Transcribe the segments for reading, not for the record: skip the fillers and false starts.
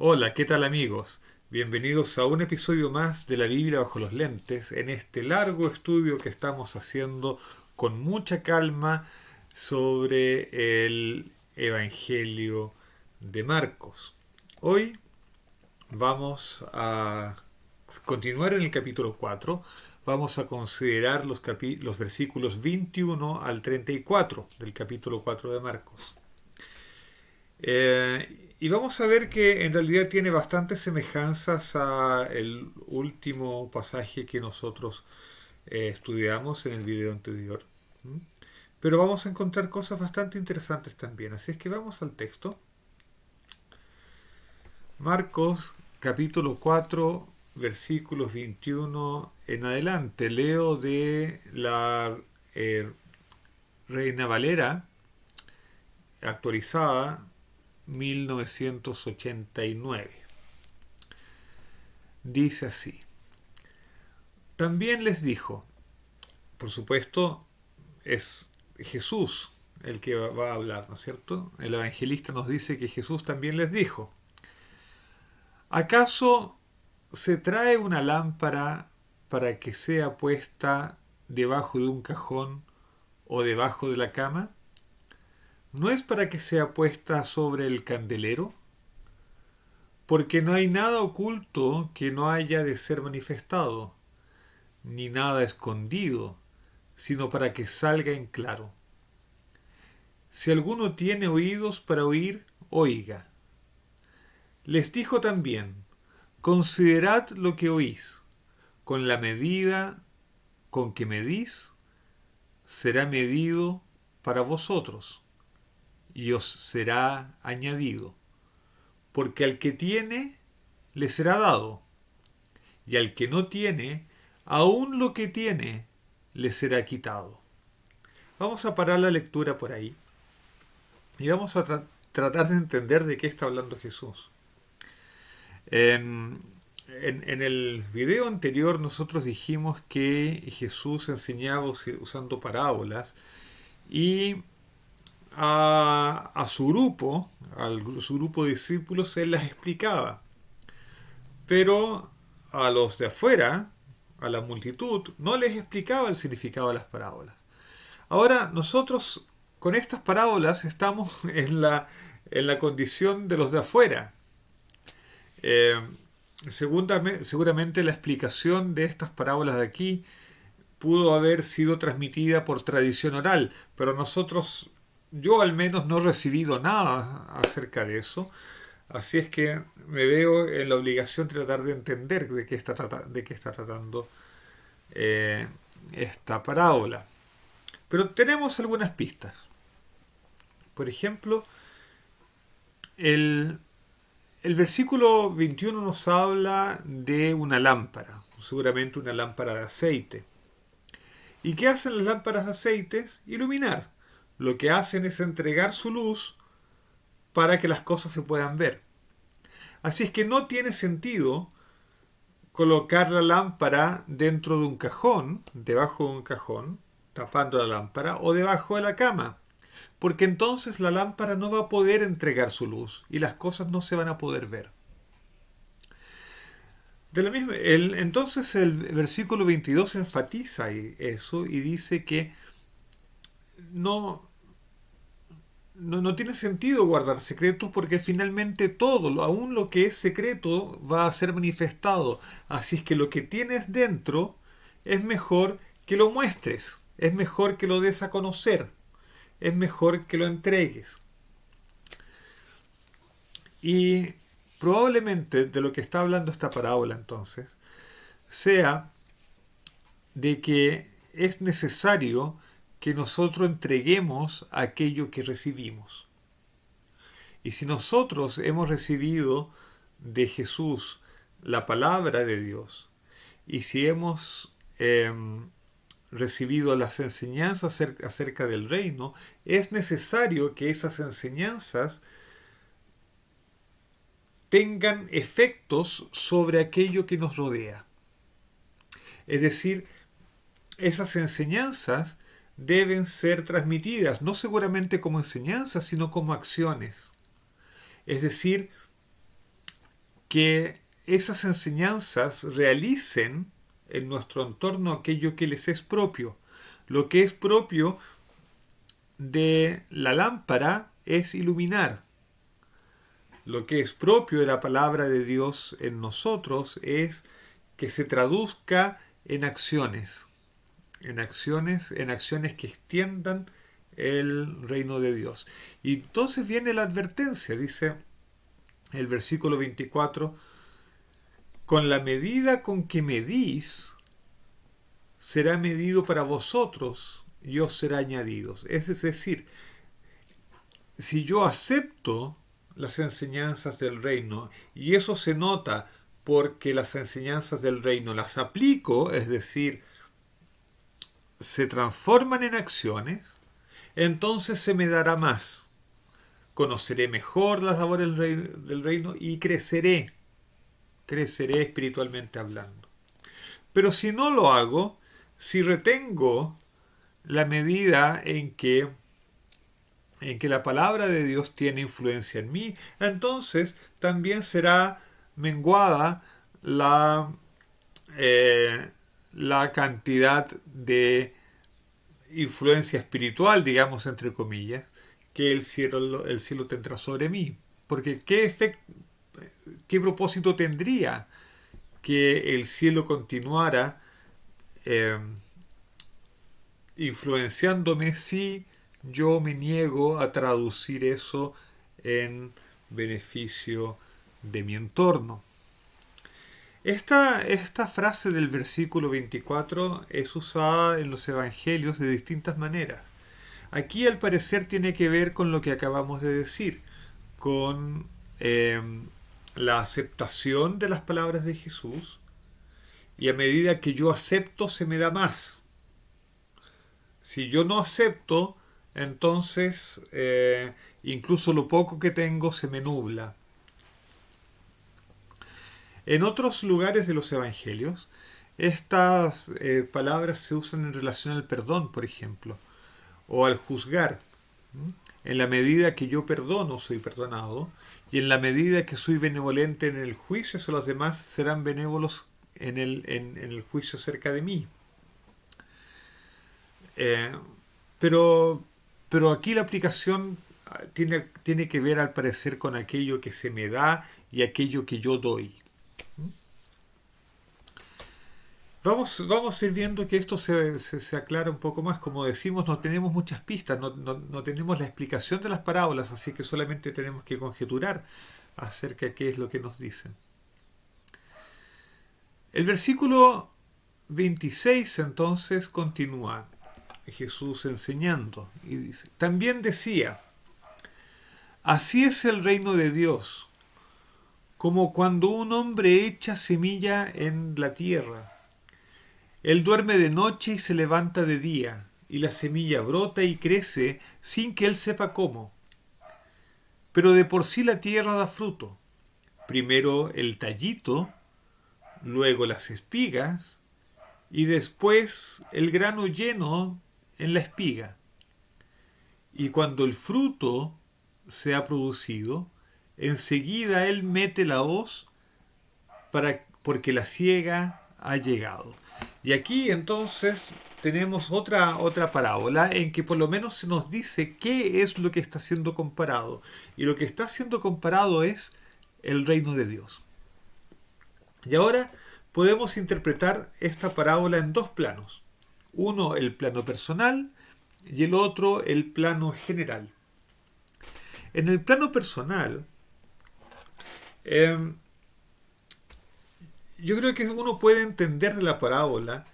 Hola, ¿qué tal amigos? Bienvenidos a un episodio más de la Biblia bajo los lentes en este largo estudio que estamos haciendo con mucha calma sobre el Evangelio de Marcos. Hoy vamos a continuar en el capítulo 4. Vamos a considerar los versículos 21 al 34 del capítulo 4 de Marcos. Y vamos a ver que en realidad tiene bastantes semejanzas a el último pasaje que nosotros estudiamos en el video anterior. ¿Mm? Pero vamos a encontrar cosas bastante interesantes también. Así es que vamos al texto. Marcos capítulo 4 versículos 21 en adelante. Leo de la eh, Reina Valera actualizada 1989. Dice así: también les dijo, por supuesto es Jesús el que va a hablar, ¿no es cierto? El evangelista nos dice que Jesús también les dijo: ¿acaso se trae una lámpara para que sea puesta debajo de un cajón o debajo de la cama? ¿No es para que sea puesta sobre el candelero? Porque no hay nada oculto que no haya de ser manifestado, ni nada escondido, sino para que salga en claro. Si alguno tiene oídos para oír, oiga. Les dijo también: considerad lo que oís, con la medida con que medís, será medido para vosotros, y os será añadido. Porque al que tiene, le será dado, y al que no tiene, aún lo que tiene, le será quitado. Vamos a parar la lectura por ahí y vamos a tratar de entender de qué está hablando Jesús. En, en el video anterior nosotros dijimos que Jesús enseñaba usando parábolas y a su grupo de discípulos, él las explicaba. Pero a los de afuera, a la multitud, no les explicaba el significado de las parábolas. Ahora nosotros con estas parábolas estamos en la condición de los de afuera. Eh, seguramente la explicación de estas parábolas de aquí pudo haber sido transmitida por tradición oral, pero nosotros, yo al menos no he recibido nada acerca de eso, así es que me veo en la obligación de tratar de entender de qué está tratando eh, esta parábola. Pero tenemos algunas pistas. Por ejemplo, el, el versículo 21 nos habla de una lámpara, seguramente una lámpara de aceite. ¿Y qué hacen las lámparas de aceite? Iluminar. Lo que hacen es entregar su luz para que las cosas se puedan ver. Así es que no tiene sentido colocar la lámpara dentro de un cajón, debajo de un cajón, tapando la lámpara, o debajo de la cama, porque entonces la lámpara no va a poder entregar su luz y las cosas no se van a poder ver. Entonces el versículo 22 enfatiza eso y dice que no, no tiene sentido guardar secretos porque finalmente todo, aún lo que es secreto, va a ser manifestado. Así es que lo que tienes dentro es mejor que lo muestres, es mejor que lo des a conocer, es mejor que lo entregues. Y probablemente de lo que está hablando esta parábola entonces sea de que es necesario que nosotros entreguemos aquello que recibimos. Y si nosotros hemos recibido de Jesús la palabra de Dios, y si hemos recibido las enseñanzas acerca del reino, es necesario que esas enseñanzas tengan efectos sobre aquello que nos rodea. Es decir, esas enseñanzas deben ser transmitidas, no seguramente como enseñanzas, sino como acciones. Es decir, que esas enseñanzas realicen en nuestro entorno aquello que les es propio. Lo que es propio de la lámpara es iluminar. Lo que es propio de la palabra de Dios en nosotros es que se traduzca en acciones, en acciones que extiendan el reino de Dios. Y entonces viene la advertencia, dice el versículo 24, con la medida con que medís, será medido para vosotros y os será añadido. Es decir, si yo acepto las enseñanzas del reino, y eso se nota porque las enseñanzas del reino las aplico, es decir, se transforman en acciones, entonces se me dará más. Conoceré mejor las labores del reino y creceré espiritualmente hablando. Pero si no lo hago, si retengo la medida en que la palabra de Dios tiene influencia en mí, entonces también será menguada la cantidad de influencia espiritual, digamos entre comillas, que el cielo tendrá sobre mí. Porque ¿qué propósito tendría que el cielo continuara influenciándome si yo me niego a traducir eso en beneficio de mi entorno? Esta frase del versículo 24 es usada en los evangelios de distintas maneras. Aquí al parecer tiene que ver con lo que acabamos de decir, con la aceptación de las palabras de Jesús, y a medida que yo acepto se me da más. Si yo no acepto, entonces incluso lo poco que tengo se me nubla. En otros lugares de los evangelios, estas palabras se usan en relación al perdón, por ejemplo, o al juzgar. En la medida que yo perdono, soy perdonado, y en la medida que soy benevolente en el juicio hacia los demás, serán benévolos en el juicio acerca de mí. Pero aquí la aplicación tiene que ver al parecer con aquello que se me da y aquello que yo doy. Vamos a ir viendo que esto se aclara un poco más. Como decimos, no tenemos muchas pistas, no tenemos la explicación de las parábolas, así que solamente tenemos que conjeturar acerca de qué es lo que nos dicen. El versículo 26 entonces continúa Jesús enseñando y dice, también decía, así es el reino de Dios, como cuando un hombre echa semilla en la tierra. Él duerme de noche y se levanta de día, y la semilla brota y crece sin que él sepa cómo. Pero de por sí la tierra da fruto. Primero el tallito, luego las espigas, y después el grano lleno en la espiga. Y cuando el fruto se ha producido, enseguida él mete la hoz porque la siega ha llegado. Y aquí entonces tenemos otra parábola en que por lo menos se nos dice qué es lo que está siendo comparado. Y lo que está siendo comparado es el reino de Dios. Y ahora podemos interpretar esta parábola en dos planos. Uno, el plano personal, y el otro, el plano general. En el plano personal, yo creo que uno puede entender de la parábola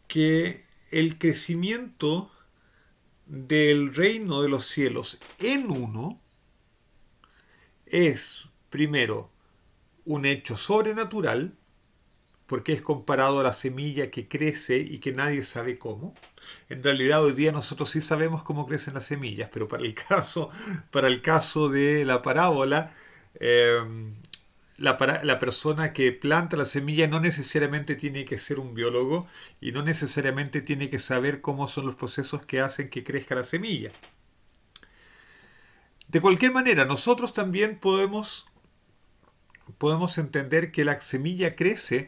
que el crecimiento del reino de los cielos en uno es, primero, un hecho sobrenatural, porque es comparado a la semilla que crece y que nadie sabe cómo. En realidad hoy día nosotros sí sabemos cómo crecen las semillas, pero para el caso de la parábola, la persona que planta la semilla no necesariamente tiene que ser un biólogo y no necesariamente tiene que saber cómo son los procesos que hacen que crezca la semilla. De cualquier manera, nosotros también podemos podemos entender que la semilla crece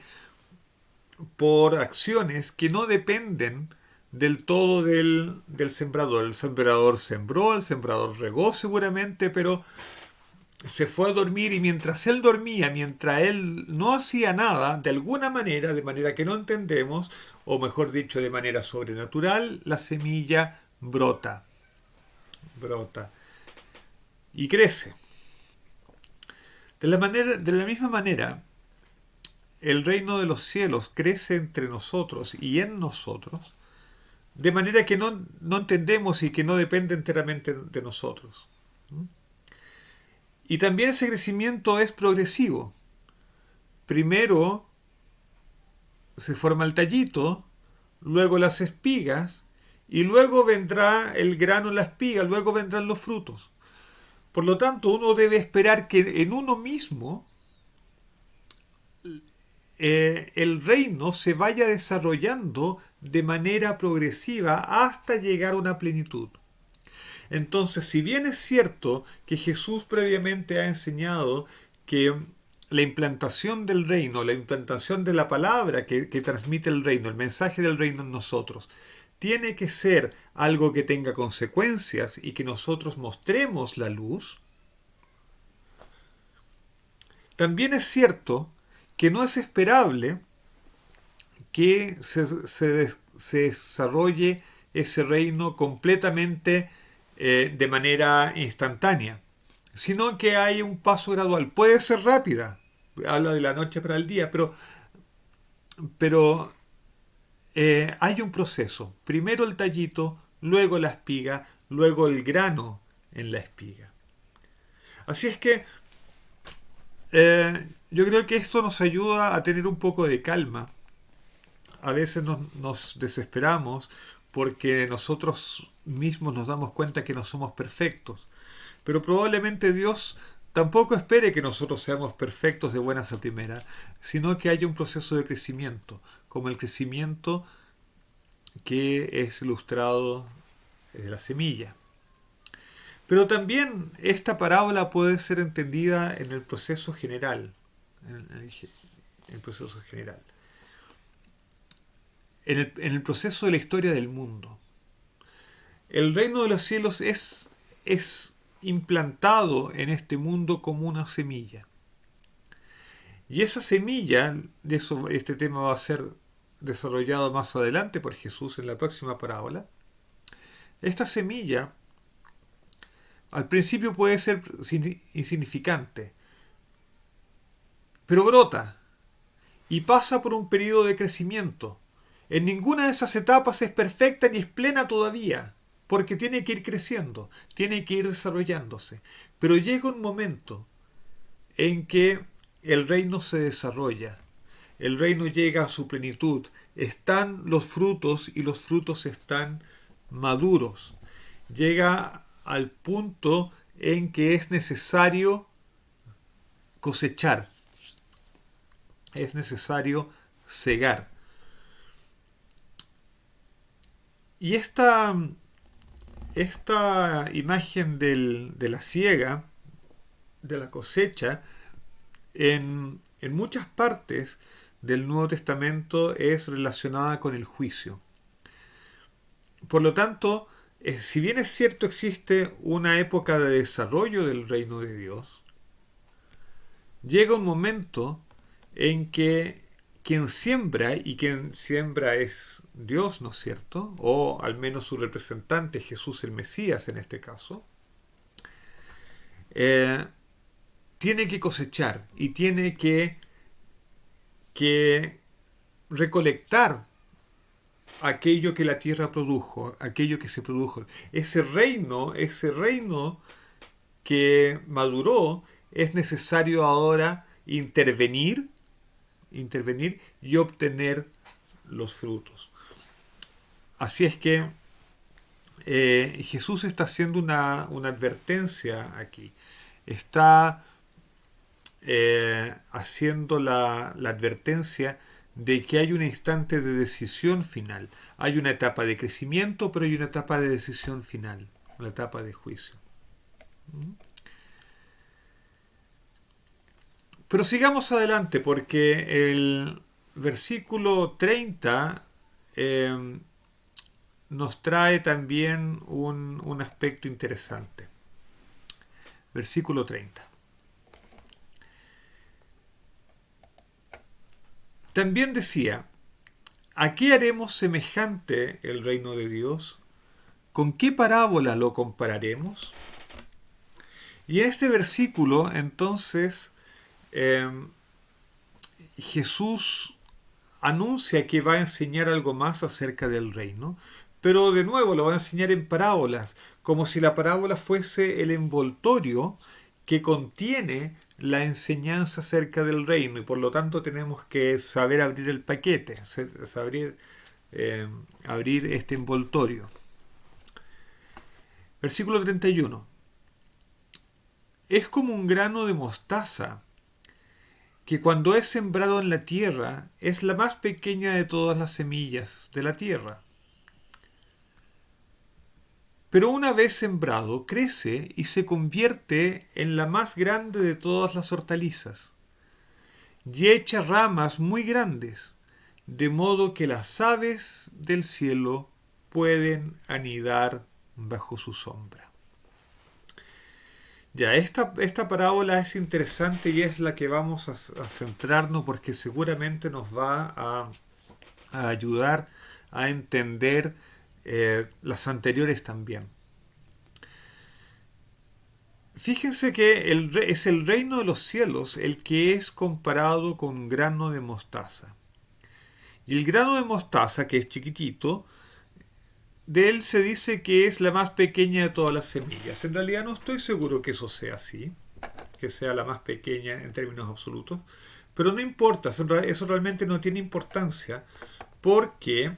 por acciones que no dependen del todo del sembrador. El sembrador sembró, el sembrador regó seguramente, pero se fue a dormir y mientras él dormía, mientras él no hacía nada, de alguna manera, de manera que no entendemos, o mejor dicho, de manera sobrenatural, la semilla brota, brota y crece. De la misma manera, el reino de los cielos crece entre nosotros y en nosotros, de manera que no entendemos y que no depende enteramente de nosotros. Y también ese crecimiento es progresivo. Primero se forma el tallito, luego las espigas, y luego vendrá el grano en la espiga, luego vendrán los frutos. Por lo tanto, uno debe esperar que en uno mismo el reino se vaya desarrollando de manera progresiva hasta llegar a una plenitud. Entonces, si bien es cierto que Jesús previamente ha enseñado que la implantación del reino, la implantación de la palabra que transmite el reino, el mensaje del reino en nosotros, tiene que ser algo que tenga consecuencias y que nosotros mostremos la luz, también es cierto que no es esperable que se desarrolle ese reino completamente de manera instantánea, sino que hay un paso gradual. Puede ser rápida, habla de la noche para el día, pero hay un proceso. Primero el tallito, luego la espiga, luego el grano en la espiga. Así es que yo creo que esto nos ayuda a tener un poco de calma. A veces nos desesperamos porque nosotros mismos nos damos cuenta que no somos perfectos. Pero probablemente Dios tampoco espere que nosotros seamos perfectos de buenas a primeras, sino que haya un proceso de crecimiento, como el crecimiento que es ilustrado de la semilla. Pero también esta parábola puede ser entendida en el proceso general. En el proceso general. En el proceso de la historia del mundo. El reino de los cielos es implantado en este mundo como una semilla. Y esa semilla, de eso, este tema va a ser desarrollado más adelante por Jesús en la próxima parábola. Esta semilla al principio puede ser insignificante, pero brota y pasa por un periodo de crecimiento. En ninguna de esas etapas es perfecta ni es plena todavía, porque tiene que ir creciendo, tiene que ir desarrollándose. Pero llega un momento en que el reino se desarrolla, el reino llega a su plenitud, están los frutos y los frutos están maduros. Llega al punto en que es necesario cosechar, es necesario cegar. Y esta imagen de la siega, de la cosecha, en muchas partes del Nuevo Testamento es relacionada con el juicio. Por lo tanto, si bien es cierto existe una época de desarrollo del reino de Dios, llega un momento en que quien siembra, y quien siembra es Dios, ¿no es cierto? O al menos su representante, Jesús el Mesías en este caso, tiene que cosechar y tiene que recolectar aquello que la tierra produjo, aquello que se produjo. Ese reino que maduró, es necesario ahora intervenir y obtener los frutos. Así es que Jesús está haciendo una advertencia aquí. Está haciendo la advertencia de que hay un instante de decisión final. Hay una etapa de crecimiento, pero hay una etapa de decisión final, una etapa de juicio. Pero sigamos adelante porque el versículo 30 nos trae también un aspecto interesante. Versículo 30. También decía, ¿a qué haremos semejante el reino de Dios? ¿Con qué parábola lo compararemos? Y en este versículo, entonces, Jesús anuncia que va a enseñar algo más acerca del reino, pero de nuevo lo va a enseñar en parábolas, como si la parábola fuese el envoltorio que contiene la enseñanza acerca del reino, y por lo tanto tenemos que saber abrir el paquete, saber abrir este envoltorio. Versículo 31. Es como un grano de mostaza que cuando es sembrado en la tierra es la más pequeña de todas las semillas de la tierra. Pero una vez sembrado, crece y se convierte en la más grande de todas las hortalizas, y echa ramas muy grandes, de modo que las aves del cielo pueden anidar bajo su sombra. Ya, esta parábola es interesante y es la que vamos a centrarnos porque seguramente nos va a ayudar a entender las anteriores también. Fíjense que es el reino de los cielos el que es comparado con un grano de mostaza. Y el grano de mostaza, que es chiquitito, de él se dice que es la más pequeña de todas las semillas. En realidad no estoy seguro que eso sea así, que sea la más pequeña en términos absolutos, pero no importa, eso realmente no tiene importancia, porque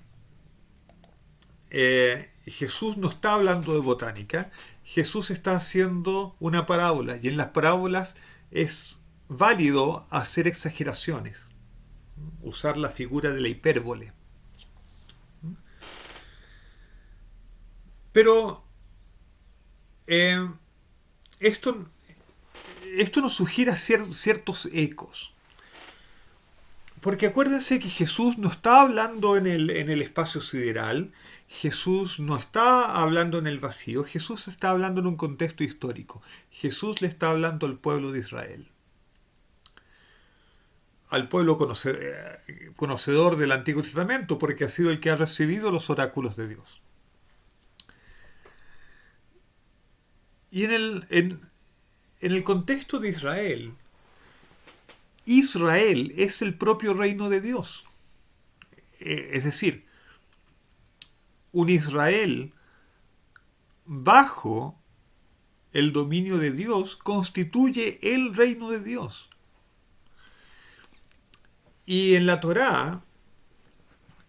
Jesús no está hablando de botánica, Jesús está haciendo una parábola, y en las parábolas es válido hacer exageraciones, usar la figura de la hipérbole. Pero esto nos sugiere ciertos ecos. Porque acuérdense que Jesús no está hablando en el espacio sideral, Jesús no está hablando en el vacío, Jesús está hablando en un contexto histórico. Jesús le está hablando al pueblo de Israel, al pueblo conocedor del Antiguo Testamento, porque ha sido el que ha recibido los oráculos de Dios. Y en el contexto de Israel, Israel es el propio reino de Dios. Es decir, un Israel bajo el dominio de Dios constituye el reino de Dios. Y en la Torá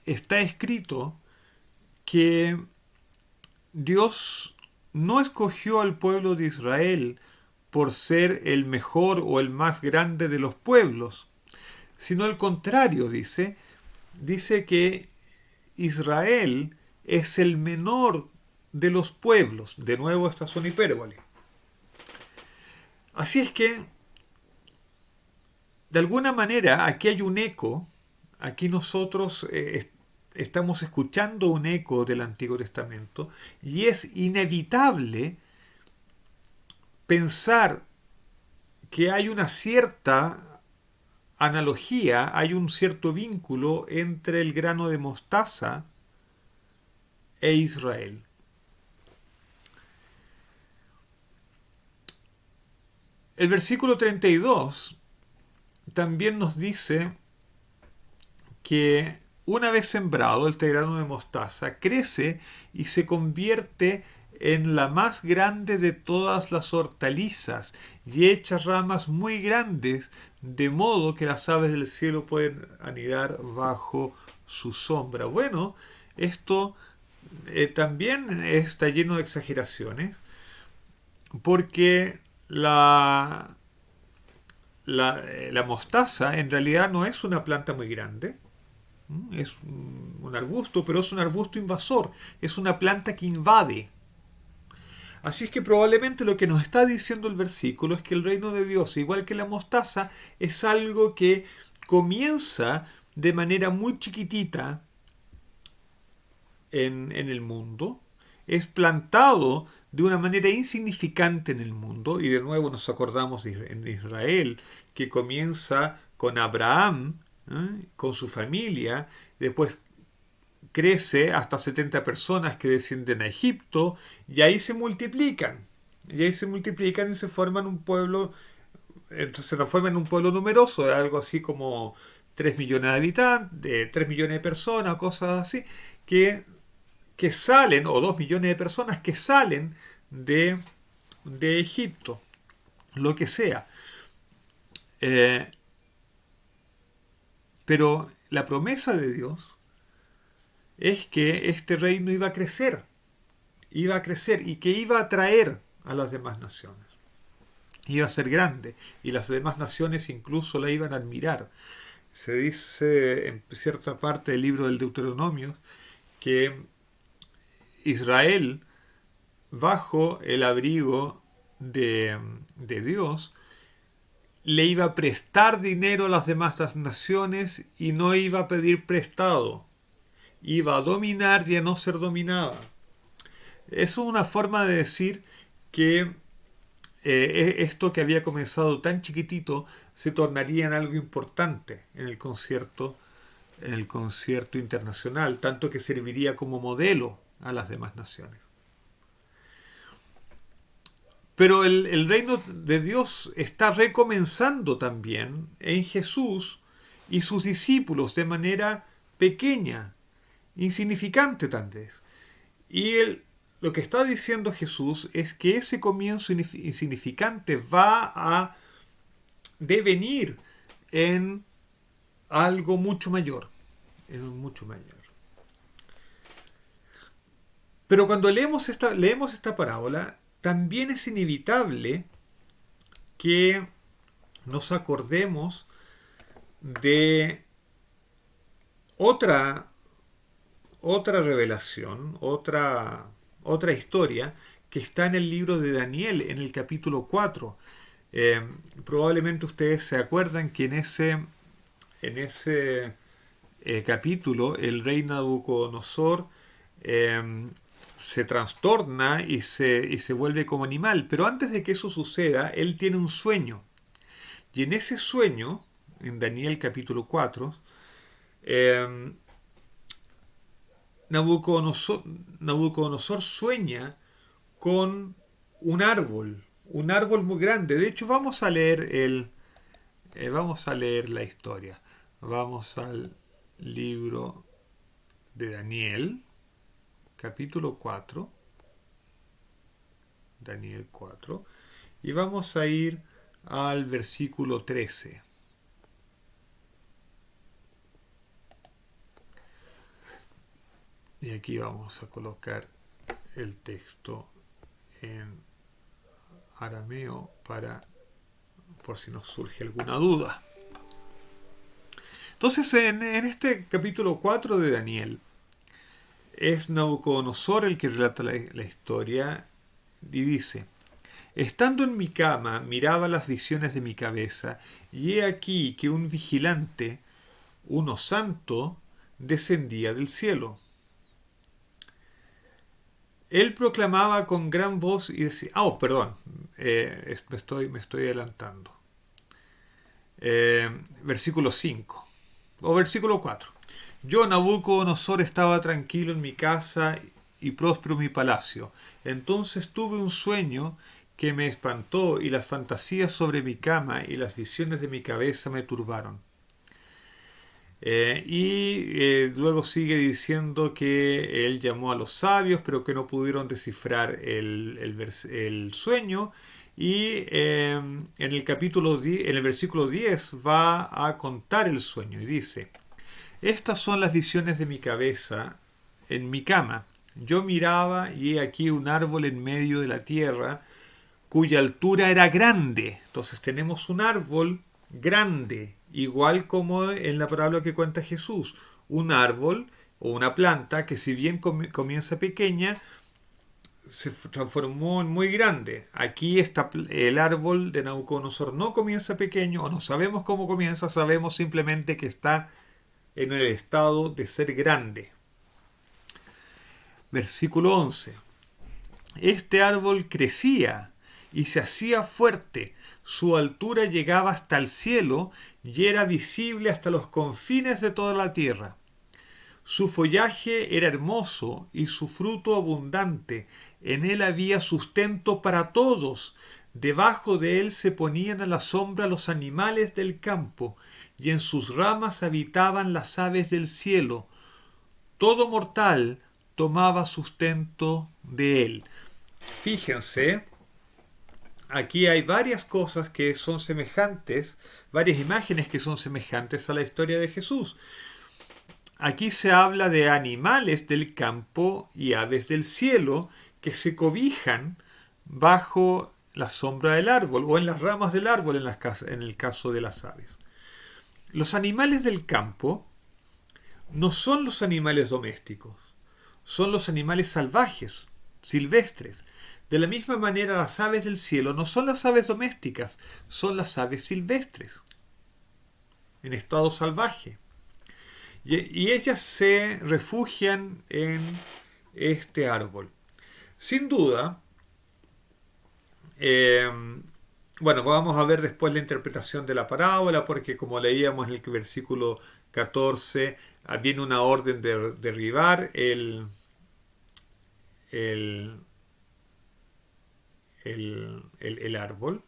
está escrito que Dios no escogió al pueblo de Israel por ser el mejor o el más grande de los pueblos, sino al contrario, dice que Israel es el menor de los pueblos. De nuevo, estas son hipérbole. Así es que, de alguna manera, aquí hay un eco, aquí nosotros estamos escuchando un eco del Antiguo Testamento, y es inevitable pensar que hay una cierta analogía, hay un cierto vínculo entre el grano de mostaza e Israel. El versículo 32 también nos dice que una vez sembrado este grano de mostaza crece y se convierte en la más grande de todas las hortalizas y echa ramas muy grandes, de modo que las aves del cielo pueden anidar bajo su sombra. Bueno, esto también está lleno de exageraciones, porque la mostaza en realidad no es una planta muy grande, es un arbusto, pero es un arbusto invasor, es una planta que invade. Así es que probablemente lo que nos está diciendo el versículo es que el reino de Dios, igual que la mostaza, es algo que comienza de manera muy chiquitita en el mundo, es plantado de una manera insignificante en el mundo, y de nuevo nos acordamos en Israel, que comienza con Abraham, con su familia, después crece hasta 70 personas que descienden a Egipto, y ahí se multiplican. Y ahí se multiplican y se forman un pueblo, entonces se transforman en un pueblo numeroso, algo así como 3 millones de habitantes, de 3 millones de personas, cosas así, que, que salen, o 2 millones de personas que salen de Egipto, lo que sea. Eh, pero la promesa de Dios es que este reino iba a crecer y que iba a atraer a las demás naciones. Iba a ser grande y las demás naciones incluso la iban a admirar. Se dice en cierta parte del libro del Deuteronomio que Israel, bajo el abrigo de Dios, le iba a prestar dinero a las demás naciones y no iba a pedir prestado. Iba a dominar y a no ser dominada. Eso es una forma de decir que esto que había comenzado tan chiquitito se tornaría en algo importante en el concierto internacional, tanto que serviría como modelo a las demás naciones. Pero el reino de Dios está recomenzando también en Jesús y sus discípulos de manera pequeña, insignificante tal vez. Y lo que está diciendo Jesús es que ese comienzo insignificante va a devenir en algo mucho mayor, mucho mayor. Pero cuando leemos esta parábola, también es inevitable que nos acordemos de otra revelación, otra historia que está en el libro de Daniel, en el capítulo 4. Probablemente ustedes se acuerdan que en ese capítulo el rey Nabucodonosor se trastorna y se vuelve como animal. Pero antes de que eso suceda, él tiene un sueño. Y en ese sueño, en Daniel capítulo 4, Nabucodonosor sueña con un árbol muy grande. De hecho, vamos a leer la historia. Vamos al libro de Daniel, capítulo 4. Daniel 4. Y vamos a ir al versículo 13. Y aquí vamos a colocar el texto en arameo por si nos surge alguna duda. Entonces, en este capítulo 4 de Daniel, es Nabucodonosor el que relata la historia y dice: estando en mi cama, miraba las visiones de mi cabeza, y he aquí que un vigilante, uno santo, descendía del cielo. Él proclamaba con gran voz y decía... me estoy adelantando. Versículo 5. O versículo 4. Yo, Nabucodonosor, estaba tranquilo en mi casa y próspero en mi palacio. Entonces tuve un sueño que me espantó, y las fantasías sobre mi cama y las visiones de mi cabeza me turbaron. Luego sigue diciendo que él llamó a los sabios, pero que no pudieron descifrar el sueño. Y en el versículo 10 va a contar el sueño y dice: estas son las visiones de mi cabeza en mi cama. Yo miraba y he aquí un árbol en medio de la tierra, cuya altura era grande. Entonces tenemos un árbol grande, igual como en la parábola que cuenta Jesús. Un árbol o una planta que, si bien comienza pequeña, se transformó en muy grande. Aquí está el árbol de Nabucodonosor. No comienza pequeño, o no sabemos cómo comienza, sabemos simplemente que está en el estado de ser grande. Versículo 11. Este árbol crecía y se hacía fuerte, su altura llegaba hasta el cielo y era visible hasta los confines de toda la tierra. Su follaje era hermoso y su fruto abundante. En él había sustento para todos. Debajo de él se ponían a la sombra los animales del campo, y en sus ramas habitaban las aves del cielo. Todo mortal tomaba sustento de él. Fíjense, aquí hay varias cosas que son semejantes, varias imágenes que son semejantes a la historia de Jesús. Aquí se habla de animales del campo y aves del cielo que se cobijan bajo la sombra del árbol o en las ramas del árbol en el caso de las aves. Los animales del campo no son los animales domésticos, son los animales salvajes, silvestres. De la misma manera, las aves del cielo no son las aves domésticas, son las aves silvestres, en estado salvaje. Y ellas se refugian en este árbol. Sin duda, bueno, vamos a ver después la interpretación de la parábola, porque como leíamos en el versículo 14, viene una orden de derribar el árbol.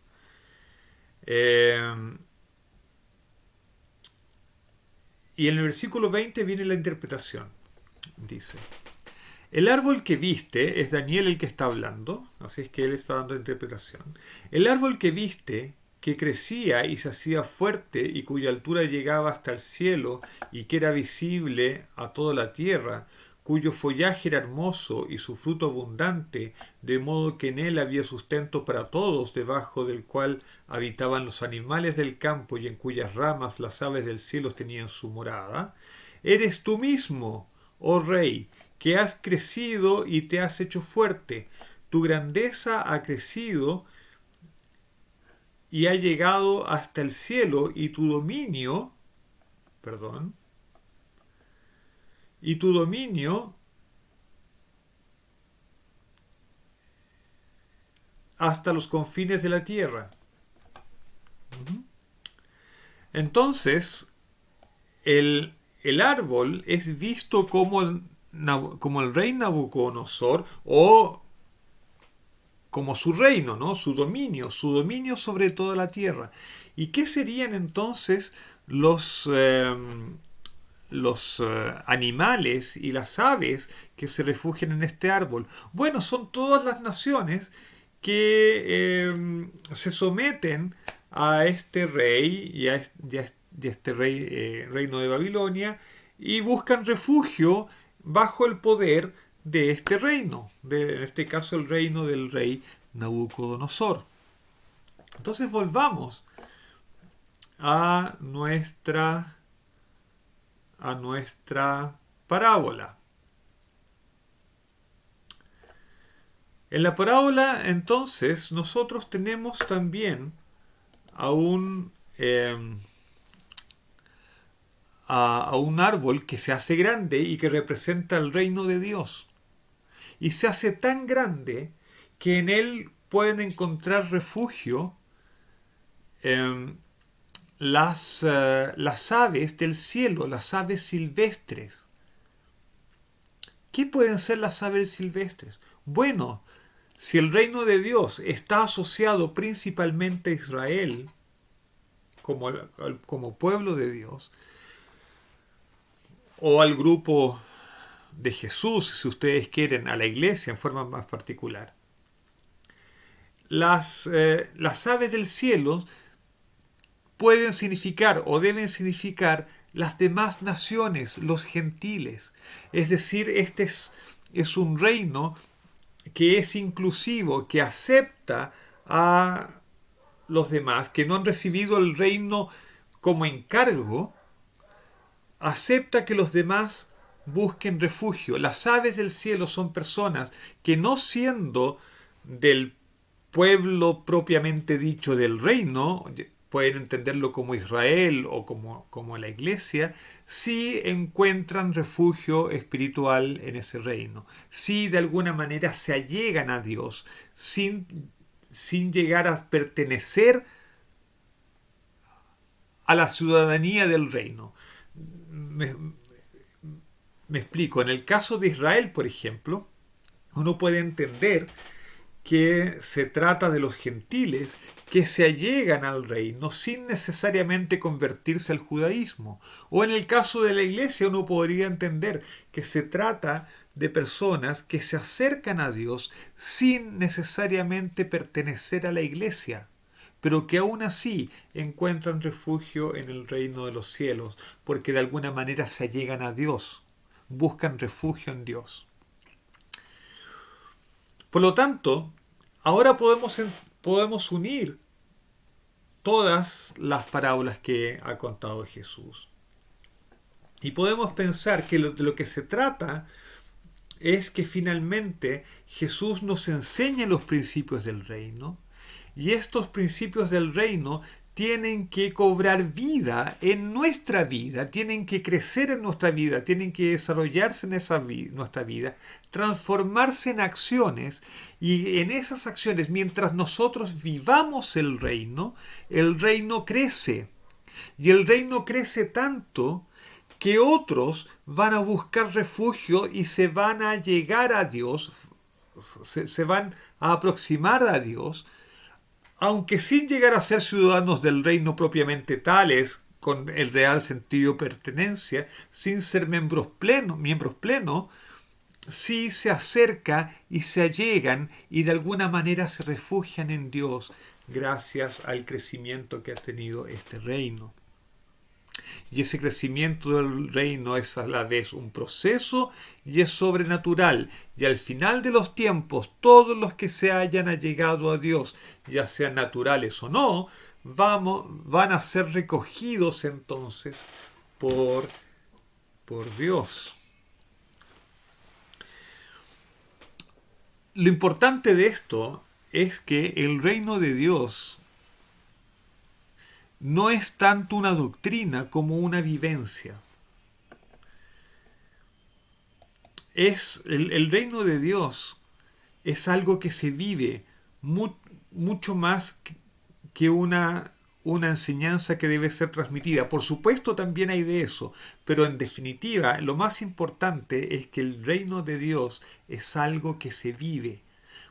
Y en el versículo 20 viene la interpretación. Dice: el árbol que viste, es Daniel el que está hablando, así es que él está dando interpretación. El árbol que viste, que crecía y se hacía fuerte y cuya altura llegaba hasta el cielo y que era visible a toda la tierra, cuyo follaje era hermoso y su fruto abundante, de modo que en él había sustento para todos, debajo del cual habitaban los animales del campo y en cuyas ramas las aves del cielo tenían su morada, eres tú mismo, oh Rey, que has crecido y te has hecho fuerte. Tu grandeza ha crecido y ha llegado hasta el cielo, y tu dominio, hasta los confines de la tierra. Entonces, el árbol es visto como el rey Nabucodonosor, o como su reino, ¿no? Su dominio sobre toda la tierra. ¿Y qué serían entonces los animales y las aves que se refugian en este árbol? Bueno, son todas las naciones que se someten a este rey y a este reino de Babilonia, y buscan refugio bajo el poder de este reino, en este caso el reino del rey Nabucodonosor. Entonces volvamos a nuestra parábola. En la parábola, entonces, nosotros tenemos también a un árbol que se hace grande y que representa el reino de Dios. Y se hace tan grande que en él pueden encontrar refugio las aves del cielo, las aves silvestres. ¿Qué pueden ser las aves silvestres? Bueno, si el reino de Dios está asociado principalmente a Israel como pueblo de Dios, o al grupo de Jesús, si ustedes quieren, a la iglesia en forma más particular, las aves del cielo pueden significar o deben significar las demás naciones, los gentiles. Es decir, este es un reino que es inclusivo, que acepta a los demás, que no han recibido el reino como encargo, acepta que los demás busquen refugio. Las aves del cielo son personas que, no siendo del pueblo propiamente dicho del reino, pueden entenderlo como Israel o como la iglesia, sí encuentran refugio espiritual en ese reino. Sí de alguna manera se allegan a Dios sin llegar a pertenecer a la ciudadanía del reino. Me, me explico. En el caso de Israel, por ejemplo, uno puede entender que se trata de los gentiles que se allegan al reino sin necesariamente convertirse al judaísmo. O en el caso de la iglesia uno podría entender que se trata de personas que se acercan a Dios sin necesariamente pertenecer a la iglesia, pero que aún así encuentran refugio en el reino de los cielos, porque de alguna manera se allegan a Dios, buscan refugio en Dios. Por lo tanto, ahora podemos unir todas las parábolas que ha contado Jesús. Y podemos pensar que de lo que se trata es que finalmente Jesús nos enseña los principios del reino, y estos principios del reino tienen que cobrar vida en nuestra vida, tienen que crecer en nuestra vida, tienen que desarrollarse en nuestra vida, transformarse en acciones, y en esas acciones, mientras nosotros vivamos el reino crece. Y el reino crece tanto que otros van a buscar refugio y se van a llegar a Dios, se van a aproximar a Dios, aunque sin llegar a ser ciudadanos del reino propiamente tales, con el real sentido de pertenencia, sin ser miembros plenos, sí se acerca y se allegan y de alguna manera se refugian en Dios gracias al crecimiento que ha tenido este reino. Y ese crecimiento del reino es a la vez un proceso y es sobrenatural. Y al final de los tiempos, todos los que se hayan allegado a Dios, ya sean naturales o no, van a ser recogidos entonces por Dios. Lo importante de esto es que el reino de Dios no es tanto una doctrina como una vivencia. El reino de Dios es algo que se vive mucho más que una enseñanza que debe ser transmitida. Por supuesto también hay de eso, pero en definitiva lo más importante es que el reino de Dios es algo que se vive,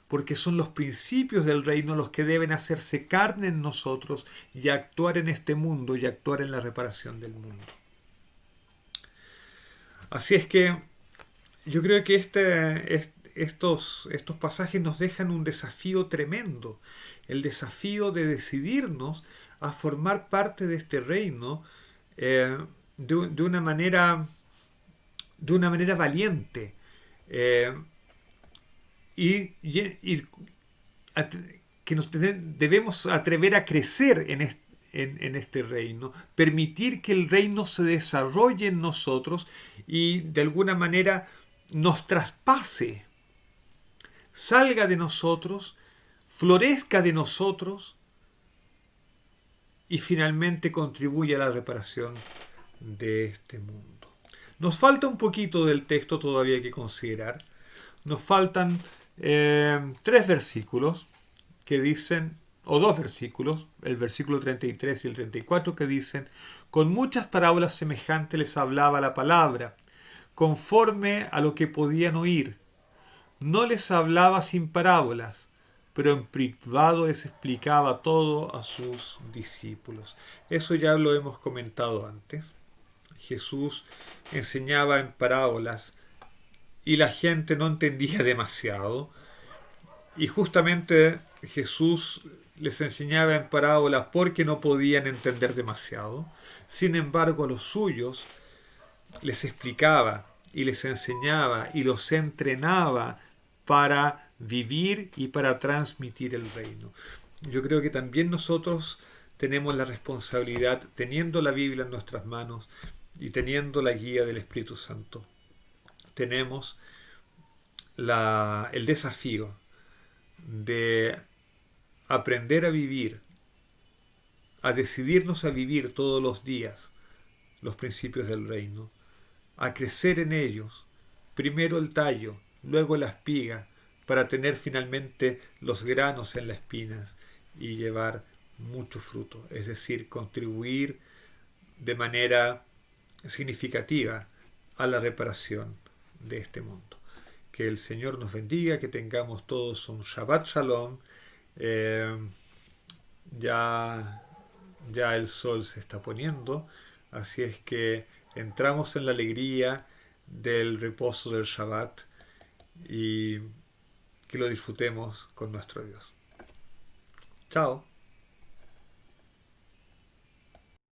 porque son los principios del reino los que deben hacerse carne en nosotros y actuar en este mundo y actuar en la reparación del mundo. Así es que yo creo que estos pasajes nos dejan un desafío tremendo, el desafío de decidirnos a formar parte de este reino de una manera valiente. Y que nos debemos atrever a crecer en este reino, permitir que el reino se desarrolle en nosotros y de alguna manera nos traspase, salga de nosotros, florezca de nosotros y finalmente contribuya a la reparación de este mundo. Nos falta un poquito del texto todavía que considerar. Nos faltan 3 versículos que dicen, o 2 versículos, el versículo 33 y el 34, que dicen: con muchas parábolas semejantes les hablaba la palabra, conforme a lo que podían oír. No les hablaba sin parábolas, pero en privado les explicaba todo a sus discípulos. Eso ya lo hemos comentado antes. Jesús enseñaba en parábolas y la gente no entendía demasiado. Y justamente Jesús les enseñaba en parábolas porque no podían entender demasiado. Sin embargo, a los suyos les explicaba y les enseñaba y los entrenaba para vivir y para transmitir el reino. Yo creo que también nosotros tenemos la responsabilidad, teniendo la Biblia en nuestras manos y teniendo la guía del Espíritu Santo, tenemos el desafío de aprender a vivir, a decidirnos a vivir todos los días los principios del reino, a crecer en ellos, primero el tallo, luego la espiga, para tener finalmente los granos en las espinas y llevar mucho fruto, es decir, contribuir de manera significativa a la reparación de este mundo. Que el Señor nos bendiga, que tengamos todos un Shabbat Shalom. Eh, ya, ya el sol se está poniendo, así es que entramos en la alegría del reposo del Shabbat y que lo disfrutemos con nuestro Dios. Chao.